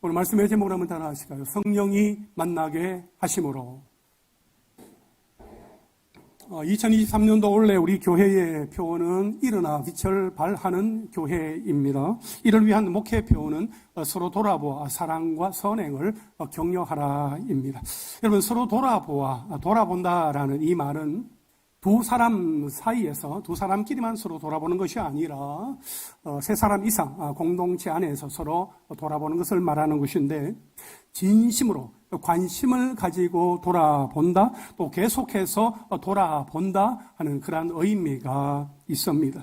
오늘 말씀의 제목을 한번 따라 하실까요? 성령이 만나게 하심으로. 2023년도 올해 우리 교회의 표어는 일어나 빛을 발하는 교회입니다. 이를 위한 목회 표어는 서로 돌아보아 사랑과 선행을 격려하라입니다. 여러분, 서로 돌아보아, 돌아본다라는 이 말은 두 사람 사이에서 두 사람끼리만 서로 돌아보는 것이 아니라 세 사람 이상 공동체 안에서 서로 돌아보는 것을 말하는 것인데, 진심으로 관심을 가지고 돌아본다, 또 계속해서 돌아본다 하는 그러한 의미가 있습니다.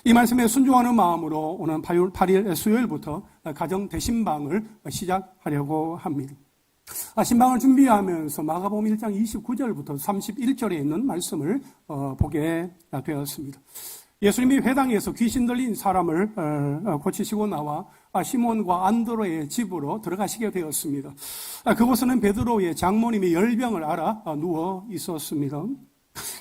이 말씀에 순종하는 마음으로 오는 8일 수요일부터 가정 대신방을 시작하려고 합니다. 신방을 준비하면서 마가복음 1장 29절부터 31절에 있는 말씀을 보게 되었습니다. 예수님이 회당에서 귀신 들린 사람을 고치시고 나와 시몬과 안드로의 집으로 들어가시게 되었습니다. 그곳에는 베드로의 장모님이 열병을 앓아 누워 있었습니다.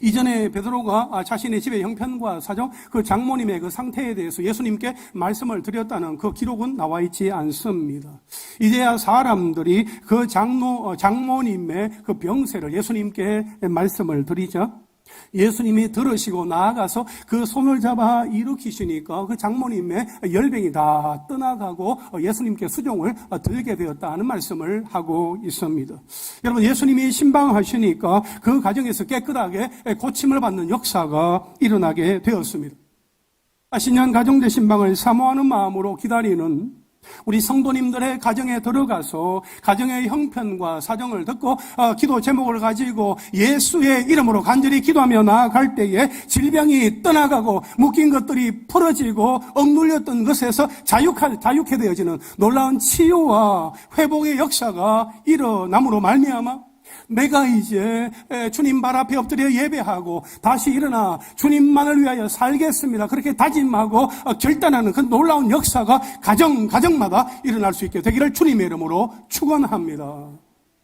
이전에 베드로가 자신의 집의 형편과 사정, 그 장모님의 그 상태에 대해서 예수님께 말씀을 드렸다는 그 기록은 나와 있지 않습니다. 이제야 사람들이 그 장모님의 그 병세를 예수님께 말씀을 드리자 예수님이 들으시고 나아가서 그 손을 잡아 일으키시니까 그 장모님의 열병이 다 떠나가고 예수님께 수종을 들게 되었다는 말씀을 하고 있습니다. 여러분, 예수님이 신방하시니까 그 가정에서 깨끗하게 고침을 받는 역사가 일어나게 되었습니다. 신년 가정대 신방을 사모하는 마음으로 기다리는 우리 성도님들의 가정에 들어가서 가정의 형편과 사정을 듣고 기도 제목을 가지고 예수의 이름으로 간절히 기도하며 나아갈 때에 질병이 떠나가고 묶인 것들이 풀어지고 억눌렸던 것에서 자유케 되어지는 놀라운 치유와 회복의 역사가 일어남으로 말미암아 내가 이제 주님 발 앞에 엎드려 예배하고 다시 일어나 주님만을 위하여 살겠습니다, 그렇게 다짐하고 결단하는 그 놀라운 역사가 가정마다 일어날 수 있게 되기를 주님의 이름으로 축원합니다.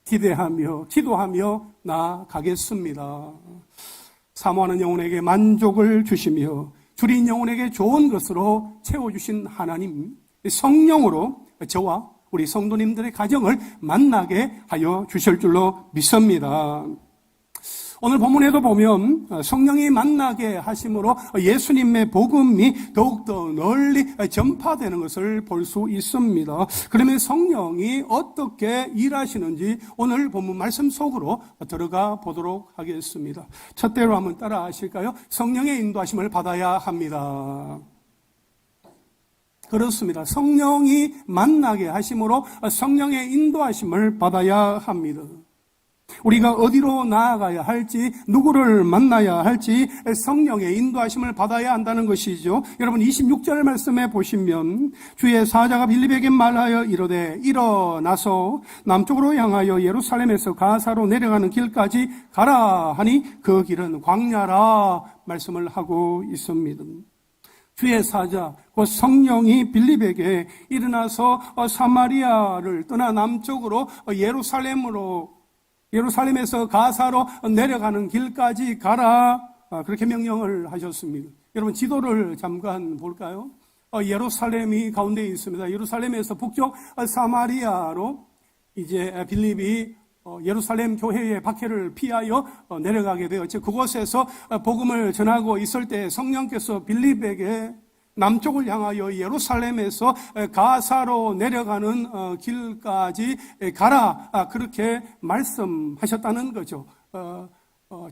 기대하며 기도하며 나아가겠습니다. 사모하는 영혼에게 만족을 주시며 줄인 영혼에게 좋은 것으로 채워주신 하나님, 성령으로 저와 우리 성도님들의 가정을 만나게 하여 주실 줄로 믿습니다. 오늘 본문에도 보면 성령이 만나게 하심으로 예수님의 복음이 더욱더 널리 전파되는 것을 볼 수 있습니다. 그러면 성령이 어떻게 일하시는지 오늘 본문 말씀 속으로 들어가 보도록 하겠습니다. 첫째로 한번 따라 하실까요? 성령의 인도하심을 받아야 합니다. 그렇습니다. 성령이 만나게 하심으로 성령의 인도하심을 받아야 합니다. 우리가 어디로 나아가야 할지, 누구를 만나야 할지 성령의 인도하심을 받아야 한다는 것이죠. 여러분, 26절 말씀에 보시면 주의 사자가 빌립에게 말하여 이르되 일어나서 남쪽으로 향하여 예루살렘에서 가사로 내려가는 길까지 가라 하니 그 길은 광야라 말씀을 하고 있습니다. 주의 사자, 그 성령이 빌립에게 일어나서 사마리아를 떠나 남쪽으로 예루살렘에서 가사로 내려가는 길까지 가라, 그렇게 명령을 하셨습니다. 여러분, 지도를 잠깐 볼까요? 예루살렘이 가운데 있습니다. 예루살렘에서 북쪽 사마리아로 이제 빌립이 예루살렘 교회의 박해를 피하여 내려가게 되었죠. 그곳에서 복음을 전하고 있을 때 성령께서 빌립에게 남쪽을 향하여 예루살렘에서 가사로 내려가는 길까지 가라, 그렇게 말씀하셨다는 거죠.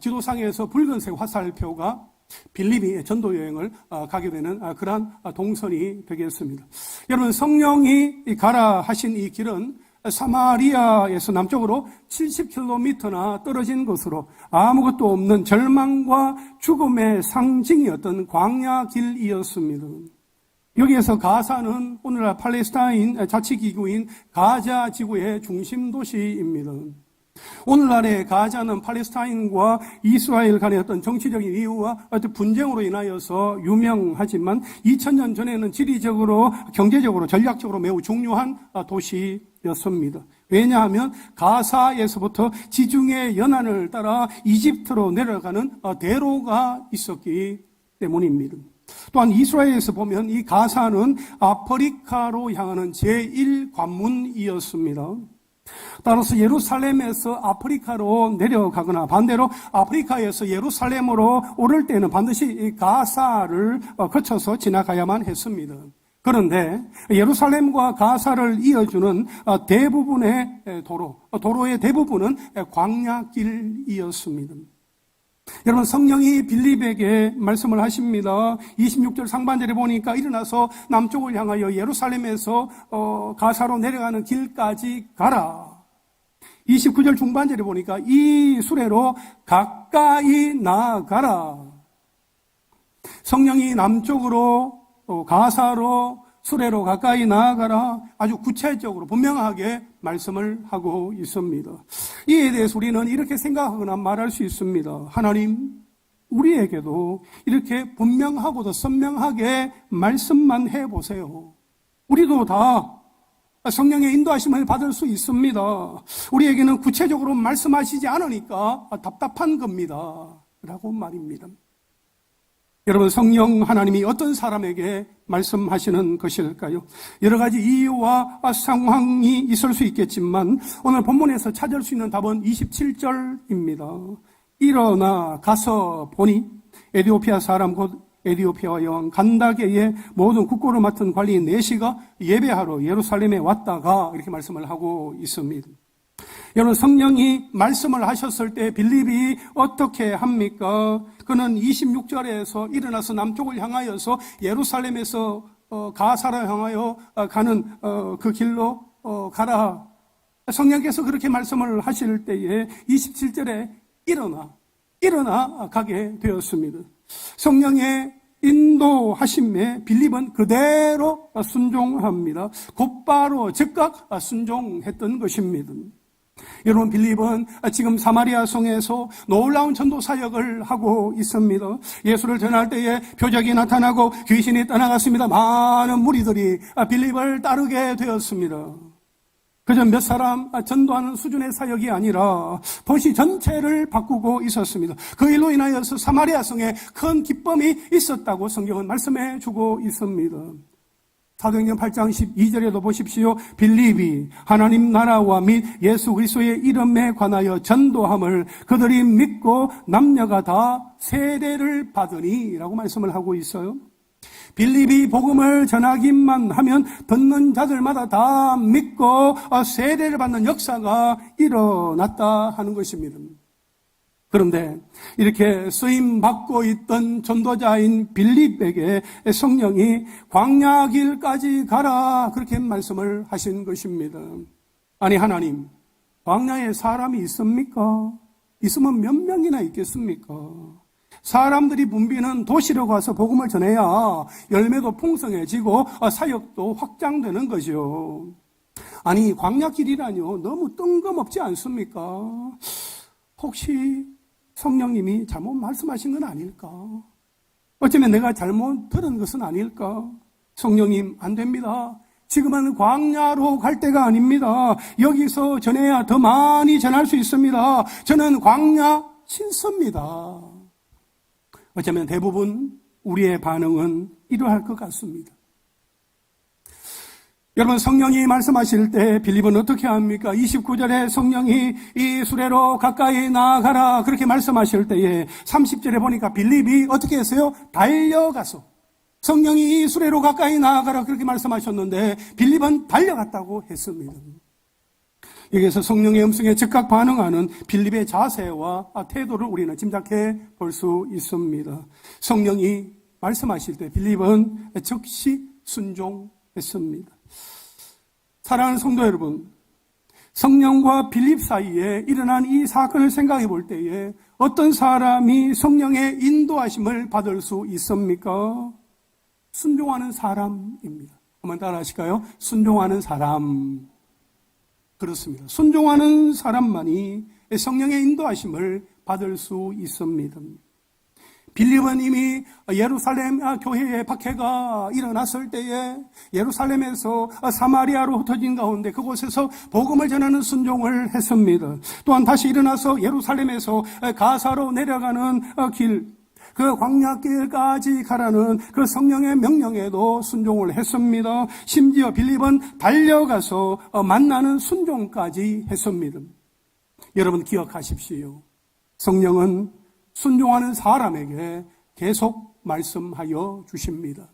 지도상에서 붉은색 화살표가 빌립이 전도 여행을 가게 되는 그러한 동선이 되겠습니다. 여러분, 성령이 가라 하신 이 길은 사마리아에서 남쪽으로 70km나 떨어진 곳으로 아무것도 없는 절망과 죽음의 상징이었던 광야길이었습니다. 여기에서 가사는 오늘날 팔레스타인 자치기구인 가자 지구의 중심 도시입니다. 오늘날의 가자는 팔레스타인과 이스라엘 간의 어떤 정치적인 이유와 어떤 분쟁으로 인하여서 유명하지만 2000년 전에는 지리적으로, 경제적으로, 전략적으로 매우 중요한 도시였습니다. 왜냐하면 가사에서부터 지중해 연안을 따라 이집트로 내려가는 대로가 있었기 때문입니다. 또한 이스라엘에서 보면 이 가사는 아프리카로 향하는 제1관문이었습니다. 따라서 예루살렘에서 아프리카로 내려가거나 반대로 아프리카에서 예루살렘으로 오를 때는 반드시 이 가사를 거쳐서 지나가야만 했습니다. 그런데 예루살렘과 가사를 이어주는 대부분의 도로의 대부분은 광야길이었습니다. 여러분, 성령이 빌립에게 말씀을 하십니다. 26절 상반절에 보니까 일어나서 남쪽을 향하여 예루살렘에서 가사로 내려가는 길까지 가라. 29절 중반절에 보니까 이 수레로 가까이 나아가라. 성령이 남쪽으로 가사로 수레로 가까이 나아가라. 아주 구체적으로 분명하게 말씀을 하고 있습니다. 이에 대해서 우리는 이렇게 생각하거나 말할 수 있습니다. 하나님, 우리에게도 이렇게 분명하고도 선명하게 말씀만 해보세요. 우리도 다 성령의 인도하심을 받을 수 있습니다. 우리에게는 구체적으로 말씀하시지 않으니까 답답한 겁니다. 라고 말입니다. 여러분, 성령 하나님이 어떤 사람에게 말씀하시는 것일까요? 여러 가지 이유와 상황이 있을 수 있겠지만 오늘 본문에서 찾을 수 있는 답은 27절입니다. 일어나 가서 보니 에디오피아 사람 곧 에디오피아 여왕 간다게의 모든 국고를 맡은 관리인 네시가 예배하러 예루살렘에 왔다가 이렇게 말씀을 하고 있습니다. 여러분, 성령이 말씀을 하셨을 때 빌립이 어떻게 합니까? 그는 26절에서 일어나서 남쪽을 향하여서 예루살렘에서 가사를 향하여 가는 그 길로 가라. 성령께서 그렇게 말씀을 하실 때에 27절에 일어나 가게 되었습니다. 성령의 인도하심에 빌립은 그대로 순종합니다. 곧바로 즉각 순종했던 것입니다. 여러분, 빌립은 지금 사마리아 성에서 놀라운 전도 사역을 하고 있습니다. 예수를 전할 때에 표적이 나타나고 귀신이 떠나갔습니다. 많은 무리들이 빌립을 따르게 되었습니다. 그저 몇 사람 전도하는 수준의 사역이 아니라 도시 전체를 바꾸고 있었습니다. 그 일로 인하여서 사마리아 성에 큰 기쁨이 있었다고 성경은 말씀해 주고 있습니다. 사도행전 8장 12절에도 보십시오. 빌립이 하나님 나라와 및 예수 그리스도의 이름에 관하여 전도함을 그들이 믿고 남녀가 다 세례를 받으니 라고 말씀을 하고 있어요. 빌립이 복음을 전하기만 하면 듣는 자들마다 다 믿고 세례를 받는 역사가 일어났다 하는 것입니다. 그런데 이렇게 쓰임받고 있던 전도자인 빌립에게 성령이 광야길까지 가라 그렇게 말씀을 하신 것입니다. 아니, 하나님, 광야에 사람이 있습니까? 있으면 몇 명이나 있겠습니까? 사람들이 붐비는 도시로 가서 복음을 전해야 열매도 풍성해지고 사역도 확장되는 거죠. 아니, 광야길이라뇨, 너무 뜬금없지 않습니까? 혹시 성령님이 잘못 말씀하신 건 아닐까? 어쩌면 내가 잘못 들은 것은 아닐까? 성령님, 안 됩니다. 지금은 광야로 갈 때가 아닙니다. 여기서 전해야 더 많이 전할 수 있습니다. 저는 광야 신섭니다. 어쩌면 대부분 우리의 반응은 이러할 것 같습니다. 여러분, 성령이 말씀하실 때 빌립은 어떻게 합니까? 29절에 성령이 이 수레로 가까이 나아가라 그렇게 말씀하실 때에 30절에 보니까 빌립이 어떻게 했어요? 달려가서 성령이 이 수레로 가까이 나아가라 그렇게 말씀하셨는데 빌립은 달려갔다고 했습니다. 여기서 성령의 음성에 즉각 반응하는 빌립의 자세와 태도를 우리는 짐작해 볼 수 있습니다. 성령이 말씀하실 때 빌립은 즉시 순종했습니다. 사랑하는 성도 여러분, 성령과 빌립 사이에 일어난 이 사건을 생각해 볼 때에 어떤 사람이 성령의 인도하심을 받을 수 있습니까? 순종하는 사람입니다. 한번 따라 하실까요? 순종하는 사람. 그렇습니다. 순종하는 사람만이 성령의 인도하심을 받을 수 있습니다. 빌립은 이미 예루살렘 교회의 박해가 일어났을 때에 예루살렘에서 사마리아로 흩어진 가운데 그곳에서 복음을 전하는 순종을 했습니다. 또한 다시 일어나서 예루살렘에서 가사로 내려가는 길, 그 광야길까지 가라는 그 성령의 명령에도 순종을 했습니다. 심지어 빌립은 달려가서 만나는 순종까지 했습니다. 여러분 기억하십시오. 성령은 순종하는 사람에게 계속 말씀하여 주십니다.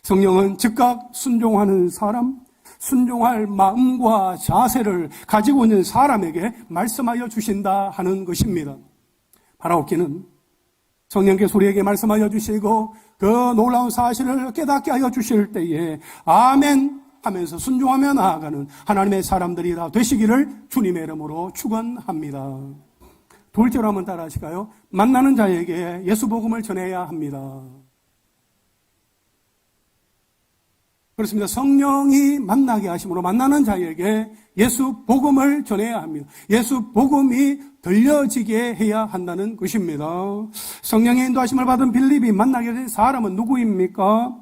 성령은 즉각 순종하는 사람, 순종할 마음과 자세를 가지고 있는 사람에게 말씀하여 주신다 하는 것입니다. 바라옵기는 성령께서 우리에게 말씀하여 주시고 그 놀라운 사실을 깨닫게 하여 주실 때에 아멘 하면서 순종하며 나아가는 하나님의 사람들이 다 되시기를 주님의 이름으로 축원합니다. 둘째로 한번 따라 하실까요? 만나는 자에게 예수 복음을 전해야 합니다. 그렇습니다. 성령이 만나게 하심으로 만나는 자에게 예수 복음을 전해야 합니다. 예수 복음이 들려지게 해야 한다는 것입니다. 성령의 인도하심을 받은 빌립이 만나게 된 사람은 누구입니까?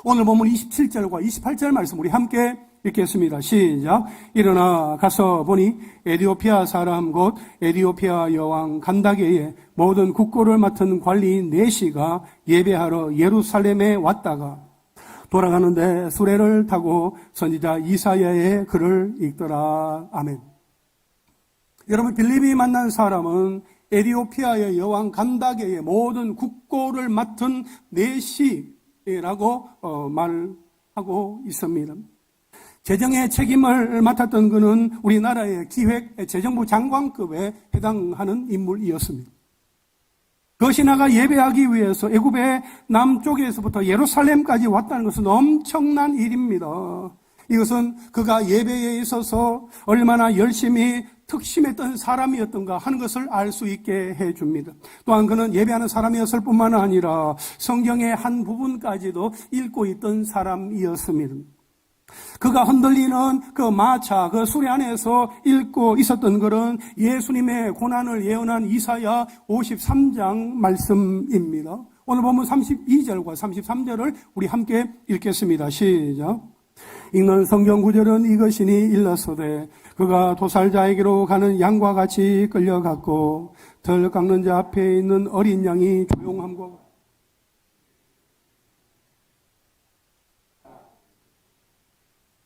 오늘 본문 27절과 28절 말씀 우리 함께 읽겠습니다. 시작. 일어나 가서 보니 에디오피아 사람 곧 에디오피아 여왕 간다게의 모든 국고를 맡은 관리인 네시가 예배하러 예루살렘에 왔다가 돌아가는데 수레를 타고 선지자 이사야의 글을 읽더라. 아멘. 여러분 빌립이 만난 사람은 에디오피아의 여왕 간다게의 모든 국고를 맡은 네시라고 말하고 있습니다. 재정의 책임을 맡았던 그는 우리나라의 기획재정부 장관급에 해당하는 인물이었습니다. 그 신하가 예배하기 위해서 애굽의 남쪽에서부터 예루살렘까지 왔다는 것은 엄청난 일입니다. 이것은 그가 예배에 있어서 얼마나 열심히 특심했던 사람이었던가 하는 것을 알 수 있게 해줍니다. 또한 그는 예배하는 사람이었을 뿐만 아니라 성경의 한 부분까지도 읽고 있던 사람이었습니다. 그가 흔들리는 그 마차, 그 수레 안에서 읽고 있었던 글은 예수님의 고난을 예언한 이사야 53장 말씀입니다. 오늘 보면 32절과 33절을 우리 함께 읽겠습니다. 시작. 읽는 성경 구절은 이것이니 일러서되 그가 도살자에게로 가는 양과 같이 끌려갔고 덜 깎는 자 앞에 있는 어린 양이 조용함과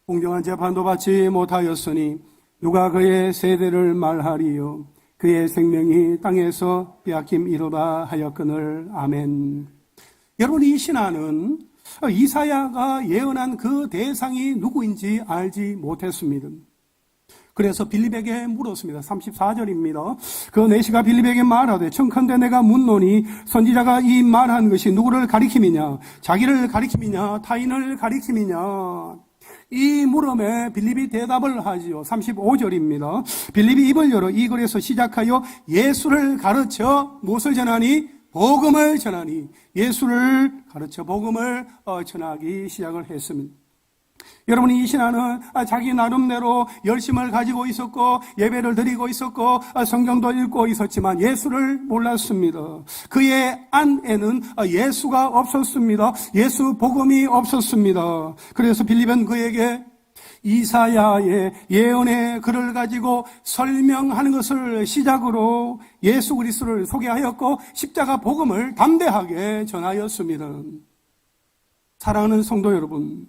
공정한 재판도 받지 못하였으니 누가 그의 세대를 말하리요. 그의 생명이 땅에서 빼앗김이로다 하였거늘. 아멘. 여러분 이 신하는 이사야가 예언한 그 대상이 누구인지 알지 못했습니다. 그래서 빌립에게 물었습니다. 34절입니다. 그 네시가 빌립에게 말하되 청컨대 내가 묻노니 선지자가 이 말한 것이 누구를 가리킴이냐, 자기를 가리킴이냐, 타인을 가리킴이냐. 이 물음에 빌립이 대답을 하지요. 35절입니다. 빌립이 입을 열어 이 글에서 시작하여 예수를 가르쳐 무엇을 전하니? 복음을 전하니. 예수를 가르쳐 복음을 전하기 시작을 했습니다. 여러분 이 신하는 자기 나름대로 열심을 가지고 있었고 예배를 드리고 있었고 성경도 읽고 있었지만 예수를 몰랐습니다. 그의 안에는 예수가 없었습니다. 예수 복음이 없었습니다. 그래서 빌립은 그에게 이사야의 예언의 글을 가지고 설명하는 것을 시작으로 예수 그리스도를 소개하였고 십자가 복음을 담대하게 전하였습니다. 사랑하는 성도 여러분,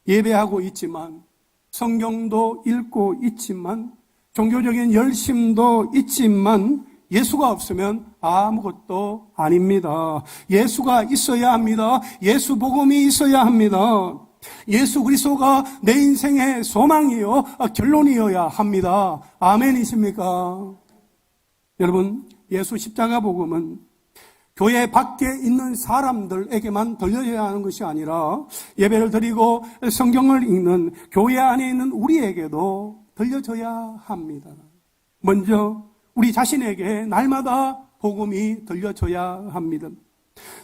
예배하고 있지만 성경도 읽고 있지만 종교적인 열심도 있지만 예수가 없으면 아무것도 아닙니다. 예수가 있어야 합니다. 예수 복음이 있어야 합니다. 예수 그리스도가 내 인생의 소망이요 결론이어야 합니다. 아멘이십니까? 여러분 예수 십자가 복음은 교회 밖에 있는 사람들에게만 들려야 하는 것이 아니라 예배를 드리고 성경을 읽는 교회 안에 있는 우리에게도 들려져야 합니다. 먼저 우리 자신에게 날마다 복음이 들려져야 합니다.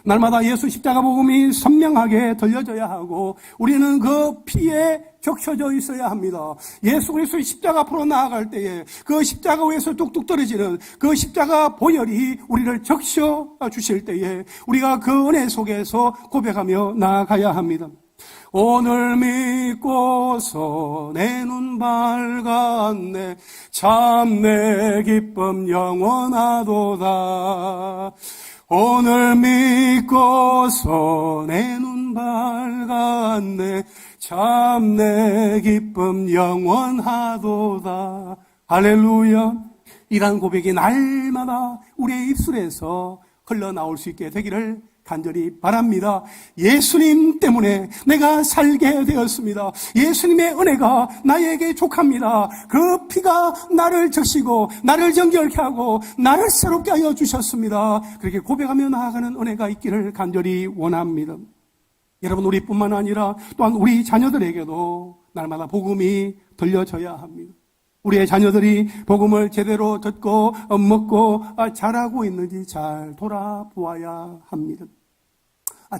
날마다 예수 십자가 복음이 선명하게 들려져야 하고 우리는 그 피에 적셔져 있어야 합니다. 예수 그리스도의 십자가 앞으로 나아갈 때에 그 십자가 위에서 뚝뚝 떨어지는 그 십자가 보혈이 우리를 적셔 주실 때에 우리가 그 은혜 속에서 고백하며 나아가야 합니다. 오늘 믿고서 내 눈 밝았네 참 내 기쁨 영원하도다. 오늘 믿고서 내 눈 밝았네. 참 내 기쁨 영원하도다. 할렐루야. 이러한 고백이 날마다 우리의 입술에서 흘러나올 수 있게 되기를 간절히 바랍니다. 예수님 때문에 내가 살게 되었습니다. 예수님의 은혜가 나에게 족합니다. 그 피가 나를 적시고 나를 정결케 하고 나를 새롭게 하여 주셨습니다. 그렇게 고백하며 나아가는 은혜가 있기를 간절히 원합니다. 여러분, 우리뿐만 아니라 또한 우리 자녀들에게도 날마다 복음이 들려져야 합니다. 우리의 자녀들이 복음을 제대로 듣고 먹고 자라고 있는지 잘 돌아보아야 합니다.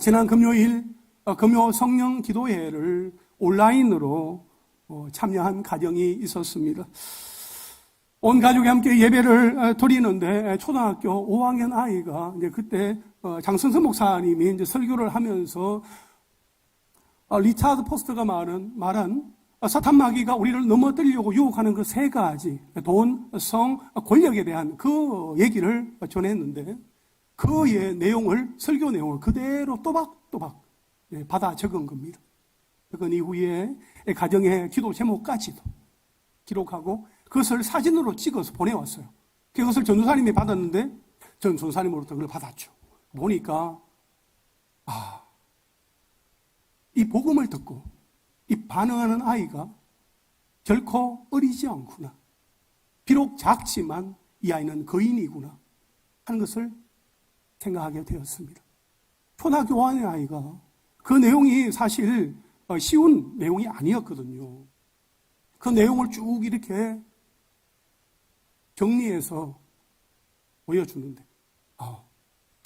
지난 금요일 금요 성령 기도회를 온라인으로 참여한 가정이 있었습니다. 온 가족이 함께 예배를 드리는데 초등학교 5학년 아이가 이제 그때 장선서 목사님이 이제 설교를 하면서 리차드 포스터가 말한 사탄 마귀가 우리를 넘어뜨리려고 유혹하는 그 세 가지, 돈, 성, 권력에 대한 그 얘기를 전했는데 그의 내용을, 설교 내용을 그대로 또박또박 받아 적은 겁니다. 적은 이후에 가정의 기도 제목까지도 기록하고 그것을 사진으로 찍어서 보내왔어요. 그것을 전도사님이 받았는데 전 전도사님으로부터 그걸 받았죠. 보니까 이 복음을 듣고 이 반응하는 아이가 결코 어리지 않구나. 비록 작지만 이 아이는 거인이구나 하는 것을 생각하게 되었습니다. 초등학교 5학년 아이가 그 내용이 사실 쉬운 내용이 아니었거든요. 그 내용을 쭉 이렇게 정리해서 보여주는데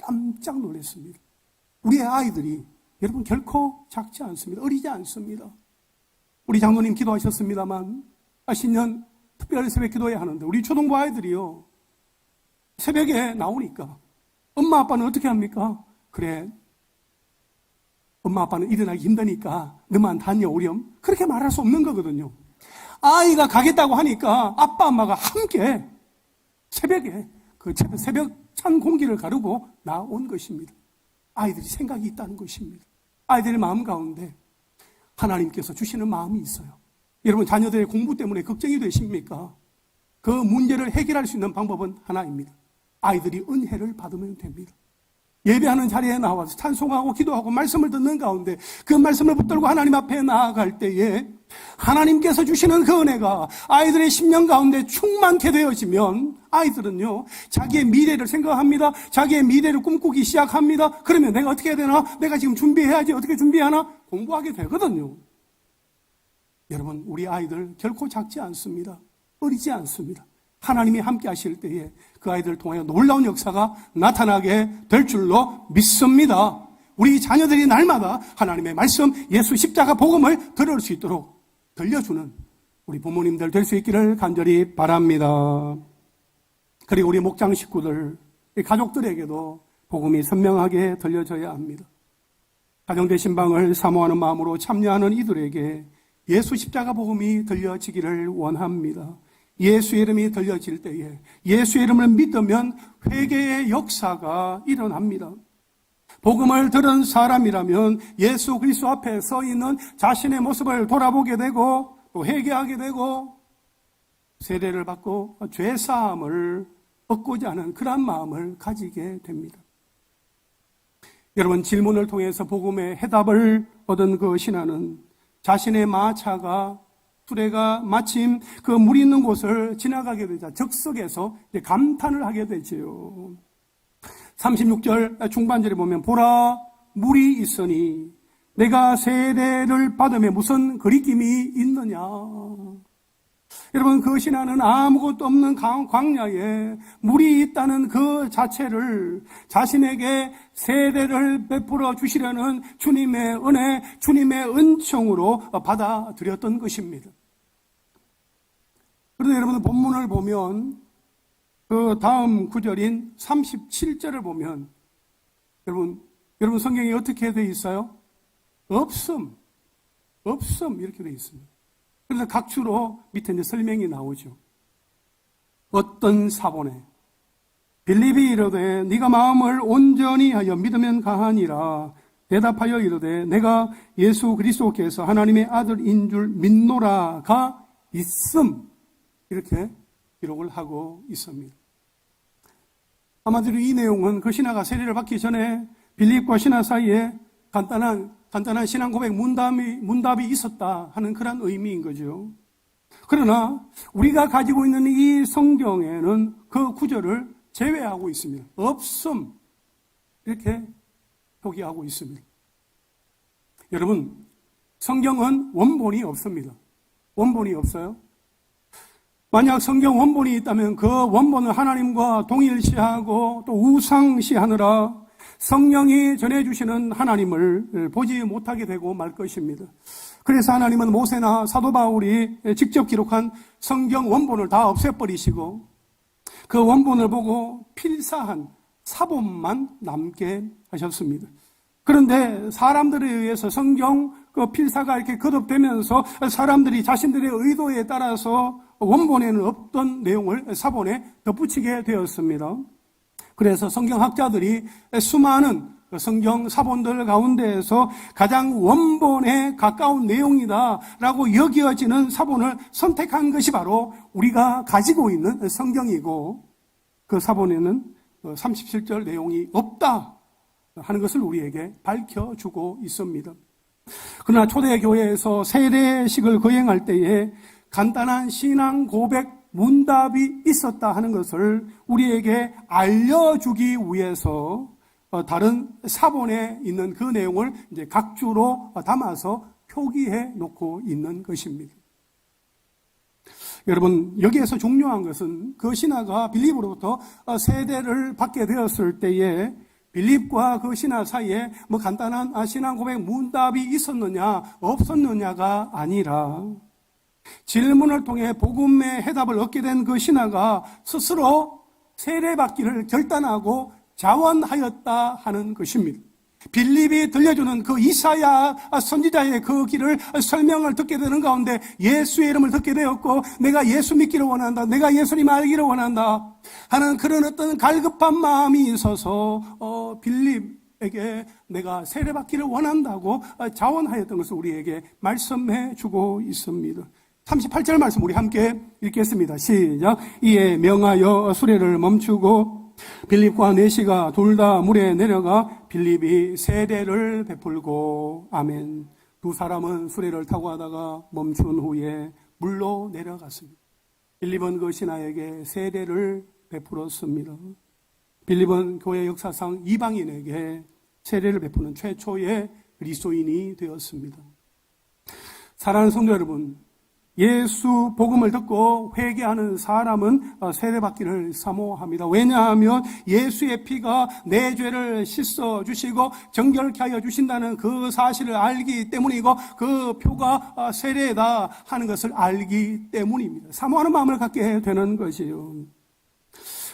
깜짝 놀랐습니다. 우리의 아이들이 여러분 결코 작지 않습니다. 어리지 않습니다. 우리 장로님 기도하셨습니다만 신년 특별 새벽 기도회 하는데 우리 초등부 아이들이요 새벽에 나오니까 엄마 아빠는 어떻게 합니까? 그래 엄마 아빠는 일어나기 힘드니까 너만 다녀오렴 그렇게 말할 수 없는 거거든요. 아이가 가겠다고 하니까 아빠 엄마가 함께 새벽에 그 새벽 찬 공기를 가르고 나온 것입니다. 아이들이 생각이 있다는 것입니다. 아이들의 마음 가운데 하나님께서 주시는 마음이 있어요. 여러분 자녀들의 공부 때문에 걱정이 되십니까? 그 문제를 해결할 수 있는 방법은 하나입니다. 아이들이 은혜를 받으면 됩니다. 예배하는 자리에 나와서 찬송하고 기도하고 말씀을 듣는 가운데 그 말씀을 붙들고 하나님 앞에 나아갈 때에 하나님께서 주시는 그 은혜가 아이들의 심령 가운데 충만케 되어지면 아이들은요 자기의 미래를 생각합니다. 자기의 미래를 꿈꾸기 시작합니다. 그러면 내가 어떻게 해야 되나? 내가 지금 준비해야지. 어떻게 준비하나? 공부하게 되거든요. 여러분 우리 아이들 결코 작지 않습니다. 어리지 않습니다. 하나님이 함께 하실 때에 그 아이들을 통하여 놀라운 역사가 나타나게 될 줄로 믿습니다. 우리 자녀들이 날마다 하나님의 말씀, 예수 십자가 복음을 들을 수 있도록 들려주는 우리 부모님들 될 수 있기를 간절히 바랍니다. 그리고 우리 목장 식구들, 가족들에게도 복음이 선명하게 들려져야 합니다. 가정대 신방을 사모하는 마음으로 참여하는 이들에게 예수 십자가 복음이 들려지기를 원합니다. 예수의 이름이 들려질 때에 예수의 이름을 믿으면 회개의 역사가 일어납니다. 복음을 들은 사람이라면 예수 그리스도 앞에 서 있는 자신의 모습을 돌아보게 되고 또 회개하게 되고 세례를 받고 죄사함을 얻고자 하는 그런 마음을 가지게 됩니다. 여러분 질문을 통해서 복음의 해답을 얻은 그 신하는 자신의 마차가 수레가 마침 그 물이 있는 곳을 지나가게 되자 적석에서 감탄을 하게 되지요. 36절 중반절에 보면 보라 물이 있으니 내가 세례를 받음에 무슨 거리낌이 있느냐. 여러분 그 신하는 아무것도 없는 광야에 물이 있다는 그 자체를 자신에게 세례를 베풀어 주시려는 주님의 은혜, 주님의 은총으로 받아들였던 것입니다. 그런데 여러분 본문을 보면 그 다음 구절인 37절을 보면 여러분 성경이 어떻게 되어 있어요? 없음 이렇게 되어 있습니다. 그래서 각주로 밑에 이제 설명이 나오죠. 어떤 사본에 빌립이 이르되 네가 마음을 온전히 하여 믿으면 가하니라. 대답하여 이르되 내가 예수 그리스도께서 하나님의 아들인 줄 믿노라가 있음. 이렇게 기록을 하고 있습니다. 아마도 이 내용은 그 신하가 세례를 받기 전에 빌립과 신하 사이에 간단한 신앙 고백 문답이 있었다 하는 그런 의미인 거죠. 그러나 우리가 가지고 있는 이 성경에는 그 구절을 제외하고 있습니다. 없음. 이렇게 표기하고 있습니다. 여러분, 성경은 원본이 없습니다. 원본이 없어요. 만약 성경 원본이 있다면 그 원본을 하나님과 동일시하고 또 우상시하느라 성령이 전해주시는 하나님을 보지 못하게 되고 말 것입니다. 그래서 하나님은 모세나 사도 바울이 직접 기록한 성경 원본을 다 없애버리시고 그 원본을 보고 필사한 사본만 남게 하셨습니다. 그런데 사람들에 의해서 성경 그 필사가 이렇게 거듭되면서 사람들이 자신들의 의도에 따라서 원본에는 없던 내용을 사본에 덧붙이게 되었습니다. 그래서 성경학자들이 수많은 성경 사본들 가운데에서 가장 원본에 가까운 내용이다라고 여겨지는 사본을 선택한 것이 바로 우리가 가지고 있는 성경이고, 그 사본에는 37절 내용이 없다 하는 것을 우리에게 밝혀주고 있습니다. 그러나 초대교회에서 세례식을 거행할 때에 간단한 신앙 고백 문답이 있었다 하는 것을 우리에게 알려주기 위해서 다른 사본에 있는 그 내용을 이제 각주로 담아서 표기해 놓고 있는 것입니다. 여러분, 여기에서 중요한 것은 그 신하가 빌립으로부터 세례를 받게 되었을 때에 빌립과 그 신하 사이에 뭐 간단한 신앙 고백 문답이 있었느냐 없었느냐가 아니라 질문을 통해 복음의 해답을 얻게 된 그 신하가 스스로 세례받기를 결단하고 자원하였다 하는 것입니다. 빌립이 들려주는 그 이사야 선지자의 그 길을 설명을 듣게 되는 가운데 예수의 이름을 듣게 되었고, 내가 예수 믿기를 원한다, 내가 예수님 알기를 원한다 하는 그런 어떤 갈급한 마음이 있어서 빌립에게 내가 세례받기를 원한다고 자원하였던 것을 우리에게 말씀해 주고 있습니다. 38절 말씀 우리 함께 읽겠습니다. 시작. 이에 명하여 수레를 멈추고 빌립과 내시가 둘 다 물에 내려가 빌립이 세례를 베풀고. 아멘. 두 사람은 수레를 타고 하다가 멈춘 후에 물로 내려갔습니다. 빌립은 그 신하에게 세례를 베풀었습니다. 빌립은 교회 역사상 이방인에게 세례를 베푸는 최초의 그리스도인이 되었습니다. 사랑하는 성도 여러분, 예수 복음을 듣고 회개하는 사람은 세례받기를 사모합니다. 왜냐하면 예수의 피가 내 죄를 씻어주시고 정결케 하여 주신다는 그 사실을 알기 때문이고, 그 표가 세례다 하는 것을 알기 때문입니다. 사모하는 마음을 갖게 되는 것이요.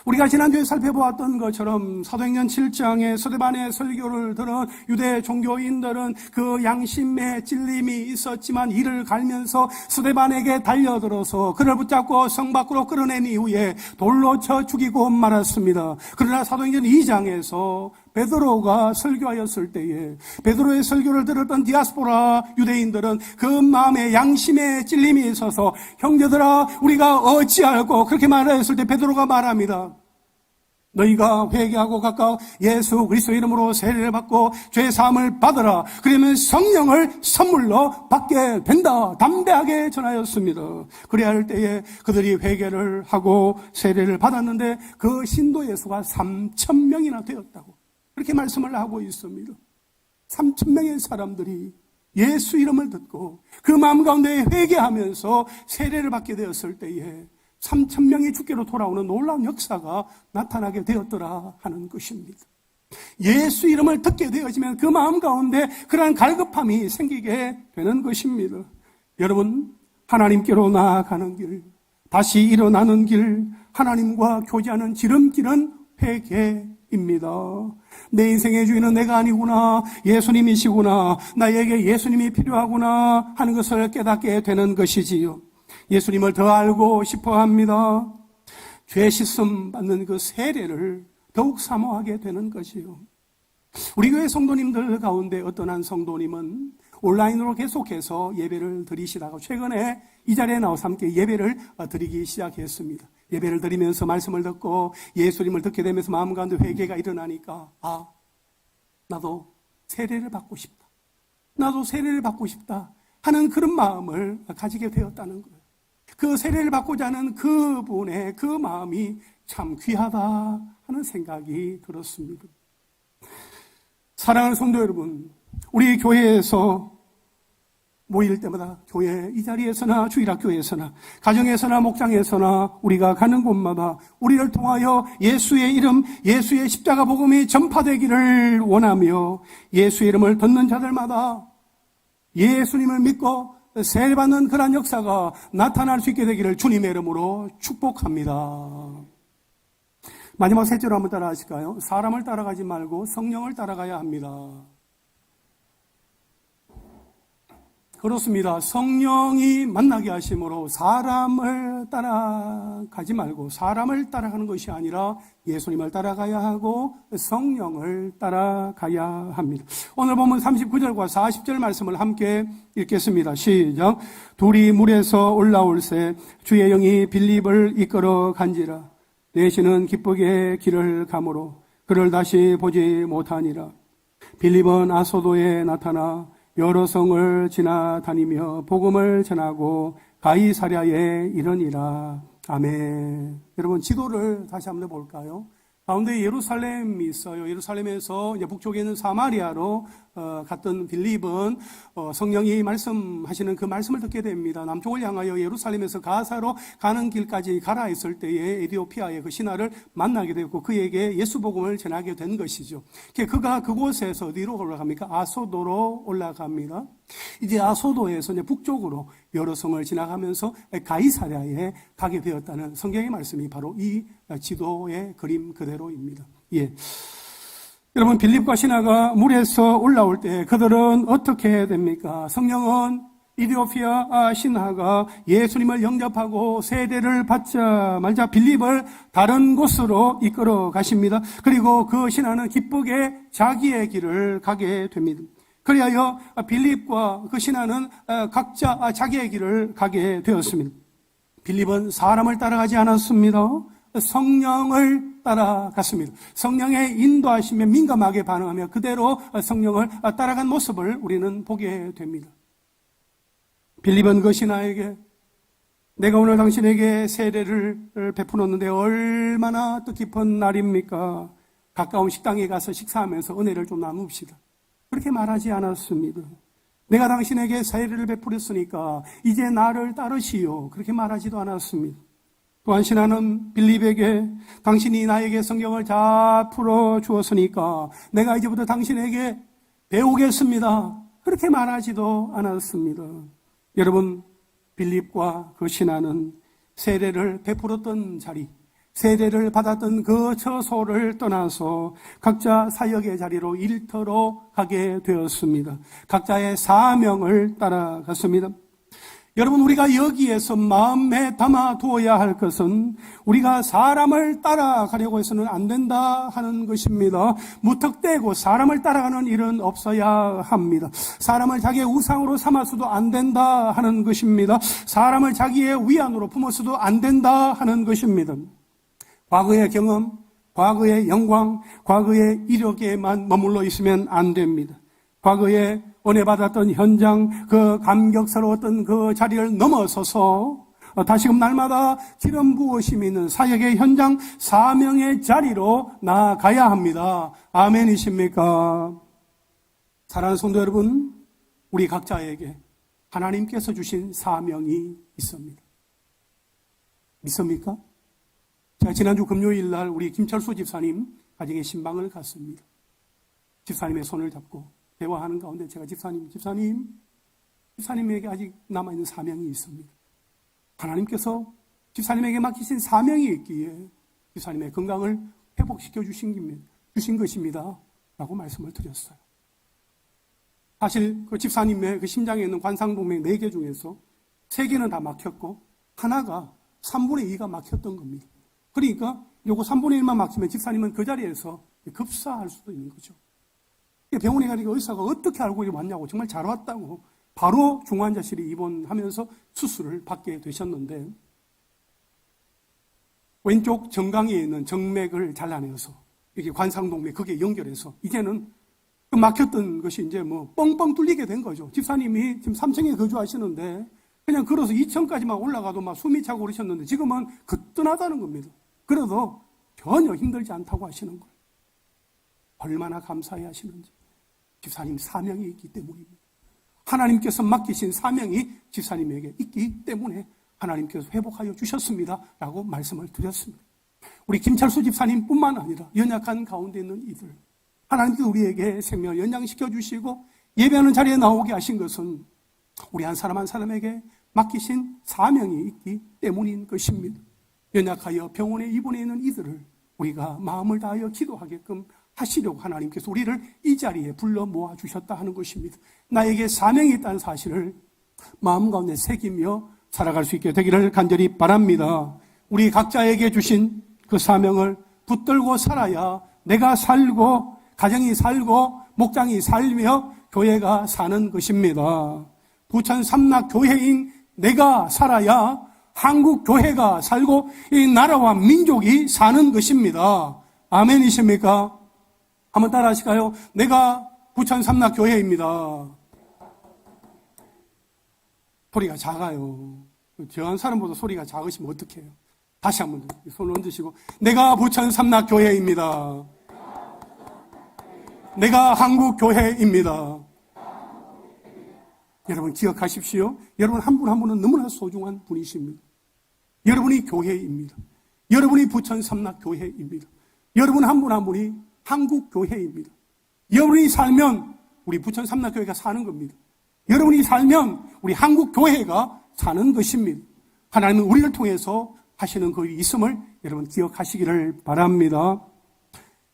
우리가 지난주에 살펴보았던 것처럼 사도행전 7장에 스데반의 설교를 들은 유대 종교인들은 그 양심의 찔림이 있었지만 이를 갈면서 스데반에게 달려들어서 그를 붙잡고 성 밖으로 끌어낸 이후에 돌로 쳐 죽이고 말았습니다. 그러나 사도행전 2장에서 베드로가 설교하였을 때에 베드로의 설교를 들었던 디아스포라 유대인들은 그 마음에 양심의 찔림이 있어서 형제들아 우리가 어찌할꼬 그렇게 말하였을 때 베드로가 말합니다. 너희가 회개하고 가까워 예수 그리스도 이름으로 세례를 받고 죄 사함을 받으라. 그러면 성령을 선물로 받게 된다. 담대하게 전하였습니다. 그래야 할 때에 그들이 회개를 하고 세례를 받았는데 그 신도의 수가 3,000명이나 되었다고 그렇게 말씀을 하고 있습니다. 3,000명의 사람들이 예수 이름을 듣고 그 마음 가운데 회개하면서 세례를 받게 되었을 때에 3,000명이 주께로 돌아오는 놀라운 역사가 나타나게 되었더라 하는 것입니다. 예수 이름을 듣게 되어지면 그 마음 가운데 그러한 갈급함이 생기게 되는 것입니다. 여러분, 하나님께로 나아가는 길, 다시 일어나는 길, 하나님과 교제하는 지름길은 회개입니다. 내 인생의 주인은 내가 아니구나, 예수님이시구나, 나에게 예수님이 필요하구나 하는 것을 깨닫게 되는 것이지요. 예수님을 더 알고 싶어 합니다. 죄 씻음 받는 그 세례를 더욱 사모하게 되는 것이요. 우리 교회 성도님들 가운데 어떤 한 성도님은 온라인으로 계속해서 예배를 드리시다가 최근에 이 자리에 나와서 함께 예배를 드리기 시작했습니다. 예배를 드리면서 말씀을 듣고 예수님을 듣게 되면서 마음 가운데 회개가 일어나니까 나도 세례를 받고 싶다. 나도 세례를 받고 싶다 하는 그런 마음을 가지게 되었다는 거예요. 그 세례를 받고자 하는 그분의 그 마음이 참 귀하다 하는 생각이 들었습니다. 사랑하는 성도 여러분, 우리 교회에서 모일 때마다 교회 이 자리에서나 주일학교에서나 가정에서나 목장에서나 우리가 가는 곳마다 우리를 통하여 예수의 이름, 예수의 십자가 복음이 전파되기를 원하며 예수의 이름을 듣는 자들마다 예수님을 믿고 세례받는 그러한 역사가 나타날 수 있게 되기를 주님의 이름으로 축복합니다. 마지막 셋째로 한번 따라 하실까요? 사람을 따라가지 말고 성령을 따라가야 합니다. 그렇습니다. 성령이 만나게 하심으로 사람을 따라가지 말고 사람을 따라가는 것이 아니라 예수님을 따라가야 하고 성령을 따라가야 합니다. 오늘 보면 39절과 40절 말씀을 함께 읽겠습니다. 시작. 둘이 물에서 올라올새 주의 영이 빌립을 이끌어 간지라. 내시는 기쁘게 길을 가므로 그를 다시 보지 못하니라. 빌립은 아소도에 나타나 여러 성을 지나다니며 복음을 전하고 가이사랴에 이르니라. 아멘. 여러분 지도를 다시 한번 볼까요? 가운데 예루살렘이 있어요. 예루살렘에서 이제 북쪽에 있는 사마리아로 갔던 빌립은 성령이 말씀하시는 그 말씀을 듣게 됩니다. 남쪽을 향하여 예루살렘에서 가사로 가는 길까지 가라 있을 때에 에티오피아의 그 신하를 만나게 되었고 그에게 예수 복음을 전하게 된 것이죠. 그가 그곳에서 어디로 올라갑니까? 아소도로 올라갑니다. 이제 아소도에서 이제 북쪽으로 여러 성을 지나가면서 가이사랴에 가게 되었다는 성경의 말씀이 바로 이 지도의 그림 그대로입니다. 예. 여러분 빌립과 신하가 물에서 올라올 때 그들은 어떻게 됩니까? 성령은 이디오피아 신하가 예수님을 영접하고 세례를 받자마자 빌립을 다른 곳으로 이끌어 가십니다. 그리고 그 신하는 기쁘게 자기의 길을 가게 됩니다. 그리하여 빌립과 그 신하는 각자 자기의 길을 가게 되었습니다. 빌립은 사람을 따라가지 않았습니다. 성령을 따라갔습니다. 성령의 인도하심에 민감하게 반응하며 그대로 성령을 따라간 모습을 우리는 보게 됩니다. 빌립은 그 신하에게 내가 오늘 당신에게 세례를 베풀었는데 얼마나 뜻깊은 날입니까? 가까운 식당에 가서 식사하면서 은혜를 좀 나눕시다. 그렇게 말하지 않았습니다. 내가 당신에게 세례를 베풀었으니까 이제 나를 따르시오. 그렇게 말하지도 않았습니다. 또한 신하는 빌립에게 당신이 나에게 성경을 잘 풀어주었으니까 내가 이제부터 당신에게 배우겠습니다. 그렇게 말하지도 않았습니다. 여러분, 빌립과 그 신하는 세례를 베풀었던 자리, 세례를 받았던 그 처소를 떠나서 각자 사역의 자리로 일터로 가게 되었습니다. 각자의 사명을 따라갔습니다. 여러분, 우리가 여기에서 마음에 담아두어야 할 것은 우리가 사람을 따라가려고 해서는 안 된다 하는 것입니다. 무턱대고 사람을 따라가는 일은 없어야 합니다. 사람을 자기의 우상으로 삼아서도 안 된다 하는 것입니다. 사람을 자기의 위안으로 품어서도 안 된다 하는 것입니다. 과거의 경험, 과거의 영광, 과거의 이력에만 머물러 있으면 안 됩니다. 과거에 은혜 받았던 현장, 그 감격스러웠던 그 자리를 넘어서서 다시금 날마다 기름 부으심이 있는 사역의 현장, 사명의 자리로 나아가야 합니다. 아멘이십니까? 사랑하는 성도 여러분, 우리 각자에게 하나님께서 주신 사명이 있습니다. 믿습니까? 제가 지난주 금요일 날 우리 김철수 집사님 가정의 신방을 갔습니다. 집사님의 손을 잡고 대화하는 가운데 제가 집사님에게 아직 남아있는 사명이 있습니다. 하나님께서 집사님에게 맡기신 사명이 있기에 집사님의 건강을 회복시켜 주신 것입니다. 라고 말씀을 드렸어요. 사실 그 집사님의 그 심장에 있는 관상동맥 4개 중에서 3개는 다 막혔고 하나가 3분의 2가 막혔던 겁니다. 그러니까 요거 3분의 1만 막히면 집사님은 그 자리에서 급사할 수도 있는 거죠. 병원에 가니까 의사가 어떻게 알고 왔냐고, 정말 잘 왔다고 바로 중환자실에 입원하면서 수술을 받게 되셨는데, 왼쪽 정강이에 있는 정맥을 잘라내서 이게 관상동맥 거기에 연결해서 이제는 그 막혔던 것이 이제 뭐 뻥뻥 뚫리게 된 거죠. 집사님이 지금 3층에 거주하시는데 그냥 걸어서 2층까지만 올라가도 막 숨이 차고 그러셨는데 지금은 거뜬하다는 겁니다. 그래도 전혀 힘들지 않다고 하시는 거예요. 얼마나 감사해 하시는지. 집사님 사명이 있기 때문입니다. 하나님께서 맡기신 사명이 집사님에게 있기 때문에 하나님께서 회복하여 주셨습니다 라고 말씀을 드렸습니다. 우리 김철수 집사님 뿐만 아니라 연약한 가운데 있는 이들, 하나님께서 우리에게 생명을 연장시켜 주시고 예배하는 자리에 나오게 하신 것은 우리 한 사람 한 사람에게 맡기신 사명이 있기 때문인 것입니다. 연약하여 병원에 입원해 있는 이들을 우리가 마음을 다하여 기도하게끔 하시려고 하나님께서 우리를 이 자리에 불러 모아 주셨다 하는 것입니다. 나에게 사명이 있다는 사실을 마음 가운데 새기며 살아갈 수 있게 되기를 간절히 바랍니다. 우리 각자에게 주신 그 사명을 붙들고 살아야 내가 살고 가정이 살고 목장이 살며 교회가 사는 것입니다. 부천 삼락 교회인 내가 살아야 한국 교회가 살고 이 나라와 민족이 사는 것입니다. 아멘이십니까? 한번 따라 하실까요? 내가 부천 삼락 교회입니다. 소리가 작아요. 저한 사람보다 소리가 작으시면 어떡해요? 다시 한번 손을 얹으시고, 내가 부천 삼락 교회입니다. 내가 한국 교회입니다. 여러분 기억하십시오. 여러분 한 분 한 분은 너무나 소중한 분이십니다. 여러분이 교회입니다. 여러분이 부천 삼락 교회입니다. 여러분 한 분 한 분이 한국 교회입니다. 여러분이 살면 우리 부천 삼락 교회가 사는 겁니다. 여러분이 살면 우리 한국 교회가 사는 것입니다. 하나님은 우리를 통해서 하시는 그 있음을 여러분 기억하시기를 바랍니다.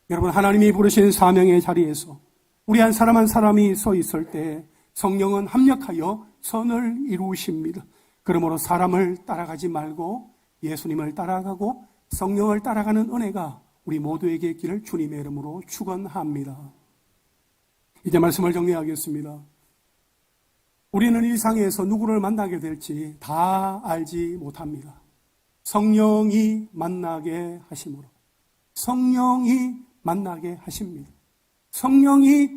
여러분 하나님이 부르신 사명의 자리에서 우리 한 사람 한 사람이 서 있을 때 성령은 합력하여 선을 이루십니다. 그러므로 사람을 따라가지 말고 예수님을 따라가고 성령을 따라가는 은혜가 우리 모두에게 있기를 주님의 이름으로 축원합니다. 이제 말씀을 정리하겠습니다. 우리는 일상에서 누구를 만나게 될지 다 알지 못합니다. 성령이 만나게 하심으로 성령이 만나게 하십니다. 성령이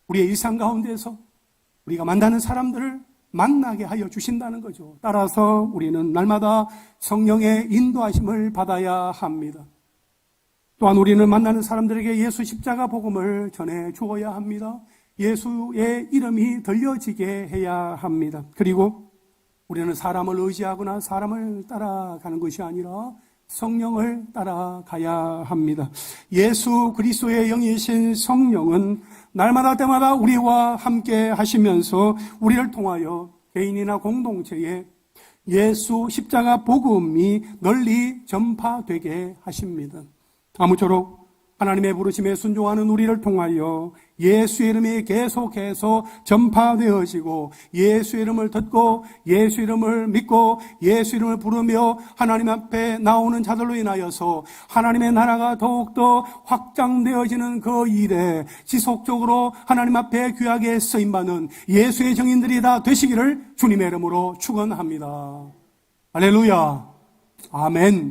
우리의 일상 가운데서 우리가 만나는 사람들을 만나게 하여 주신다는 거죠. 따라서 우리는 날마다 성령의 인도하심을 받아야 합니다. 또한 우리는 만나는 사람들에게 예수 십자가 복음을 전해 주어야 합니다. 예수의 이름이 들려지게 해야 합니다. 그리고 우리는 사람을 의지하거나 사람을 따라가는 것이 아니라 성령을 따라가야 합니다. 예수 그리스도의 영이신 성령은 날마다 때마다 우리와 함께 하시면서 우리를 통하여 개인이나 공동체에 예수 십자가 복음이 널리 전파되게 하십니다. 아무쪼록 하나님의 부르심에 순종하는 우리를 통하여 예수의 이름이 계속해서 전파되어지고 예수의 이름을 듣고 예수의 이름을 믿고 예수의 이름을 부르며 하나님 앞에 나오는 자들로 인하여서 하나님의 나라가 더욱더 확장되어지는 그 일에 지속적으로 하나님 앞에 귀하게 쓰임받는 예수의 증인들이 다 되시기를 주님의 이름으로 축원합니다. 할렐루야. 아멘.